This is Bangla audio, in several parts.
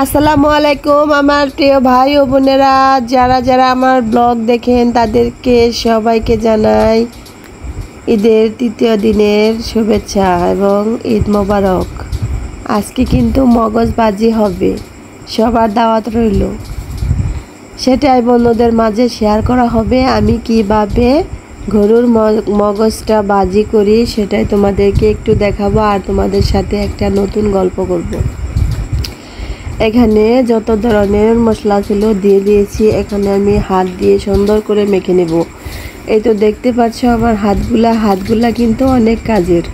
আসসালামু আলাইকুম আমার প্রিয় ভাই ও বোনেরা, যারা যারা আমার ব্লগ দেখেন তাদেরকে সবাইকে জানাই ঈদের তৃতীয় দিনের শুভেচ্ছা এবং ঈদ মোবারক। আজকে কিন্তু মগজবাজি হবে, সবার দাওয়াত রইল। সেটাই বন্ধুদের মাঝে শেয়ার করা হবে। আমি কিভাবে গরুর মগজটা বাজি করি সেটাই তোমাদেরকে একটু দেখাবো, আর তোমাদের সাথে একটা নতুন গল্প করব। এখানে যত ধরনের মশলা ছিল দিয়ে দিয়েছি। এখানে আমি হাত দিয়ে সুন্দর করে মেখে নেব। এই তো দেখতে পাচ্ছ আমার হাতগুলা কিন্তু অনেক কাজের।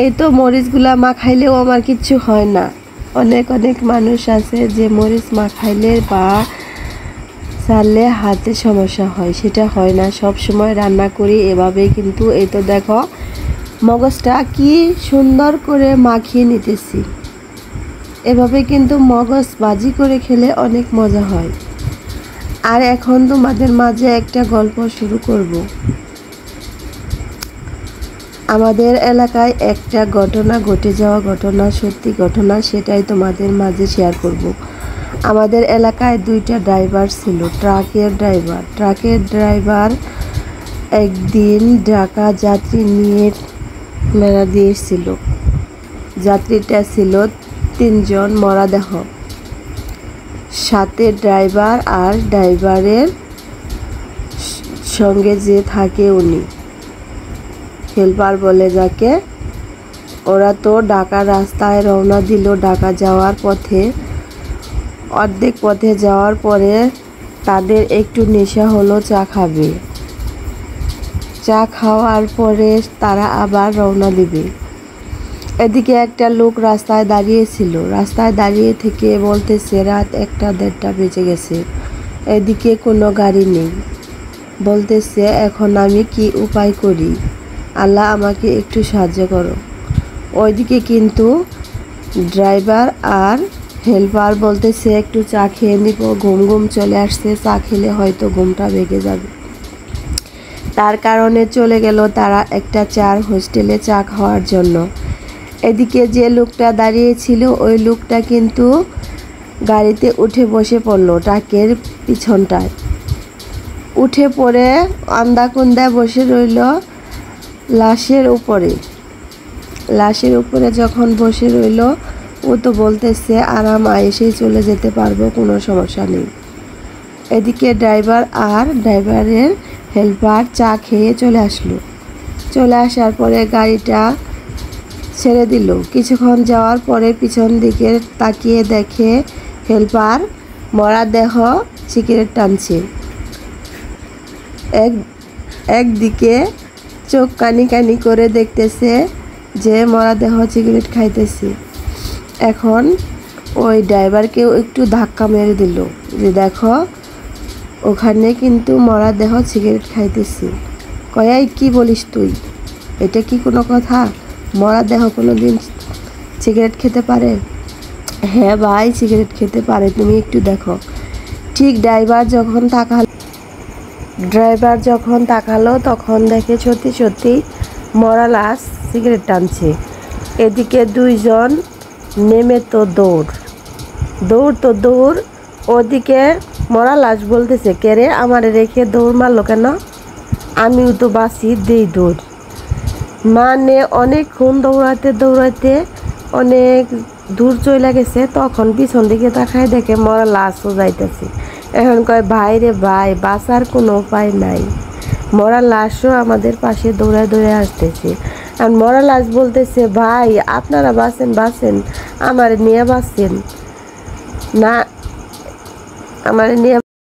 এই তো মরিচগুলা মাখাইলেও আমার কিচ্ছু হয় না। অনেক অনেক মানুষ আছে যে মরিচ মাখাইলে বা চাললে হাতে সমস্যা হয়, সেটা হয় না। সব সময় রান্না করি এভাবেই। কিন্তু এই তো দেখো মগজটা কি সুন্দর করে মাখিয়ে নিতেছি। এভাবে কিন্তু মগজ ভাজি করে খেলে অনেক মজা হয়। আর এখন তোমাদের মাঝে একটা গল্প শুরু করব। আমাদের এলাকায় একটা ঘটনা ঘটে যাওয়া ঘটনা, সত্যি ঘটনা, সেটাই তোমাদের মাঝে শেয়ার করব। আমাদের এলাকায় দুইটা ড্রাইভার ছিল, ট্রাকের ড্রাইভার একদিন ঢাকা যাত্রী নিয়ে মেলা দিয়েছিল। যাত্রীটা ছিল 3 জন মরদেহ, সাথে ড্রাইভার আর ড্রাইভারের সঙ্গে যে থাকে উনি হেল্পার বলে যাকে। ওরা তো ঢাকা রাস্তায় রওনা দিল। ঢাকা যাওয়ার পথে অর্ধেক পথে যাওয়ার পরে তাদের একটু নেশা হলো, চা খাবে। চা খাওয়ার পরে তারা আবার রওনা দিবে। এদিকে একটা লোক রাস্তায় দাঁড়িয়েছিল। রাস্তায় দাঁড়িয়ে থেকে বলতেছে রাত 1-1:30 বেজে গেছে, এদিকে কোনো গাড়ি নেই। বলতেছে এখন আমি কি উপায় করি, আল্লাহ আমাকে একটু সাহায্য করো। ওইদিকে কিন্তু ড্রাইভার আর হেল্পার বলতেছে একটু চা খেয়ে নিব, ঘুম চলে আসছে, চা খেলে হয়তো ঘুমটা ভেঙে যাবে। তার কারণে চলে গেল তারা একটা চার হোস্টেলে চা খাওয়ার জন্য। এদিকে যে লোকটা দাঁড়িয়েছিল ওই লোকটা কিন্তু গাড়িতে উঠে বসে পড়লো, ট্রাকের পিছনটায় উঠে পড়ে আন্দাকুন্দায় বসে রইল লাশের উপরে। যখন বসে রইল ও তো বলতেছে আরাম আয়েসেই চলে যেতে পারবো, কোনো সমস্যা নেই। এদিকে ড্রাইভার আর ড্রাইভারের হেল্পার চা খেয়ে চলে আসলো। চলে আসার পরে গাড়িটা ছেড়ে দিল। কিছুক্ষণ যাওয়ার পরে পিছন দিকে তাকিয়ে দেখে হেল্পার মরদেহ সিগারেট টানছে। একদিকে চোখ কানি করে দেখতেছে যে মরদেহ সিগারেট খাইতেছে। এখন ওই ড্রাইভারকেও একটু ধাক্কা মেরে দিল যে দেখো ওখানে কিন্তু মরদেহ সিগারেট খাইতেছে। কয়াই কি বলিস তুই, এটা কি কোনো কথা? মরদেহ কোনো দিন সিগারেট খেতে পারে? হ্যাঁ ভাই, সিগারেট খেতে পারে, তুমি একটু দেখো। ঠিক ড্রাইভার যখন তাকালো তখন দেখে সত্যি মরা লাশ সিগারেট টানছে। এদিকে 2 জন নেমে তো দৌড়। ওদিকে মরা লাশ বলতেছে কে রে, আমারে রেখে দৌড় মারলো কেন? আমিও তো বাঁচি, দেই দৌড়। মানে অনেকক্ষণ দৌড়াইতে অনেক দূর চলে গেছে। তখন পিছন দিকে তাকায় দেখে মরা লাশও যাইতেছে। এখন কয় ভাই রে ভাই, বাঁচার কোনো উপায় নাই। মরা লাশও আমাদের পাশে দৌড়ায় আসতেছে। আর মরা লাশ বলতেছে ভাই আপনারা বাঁচেন, আমারে নিয়ে বাঁচেন না, আমারে নিয়ে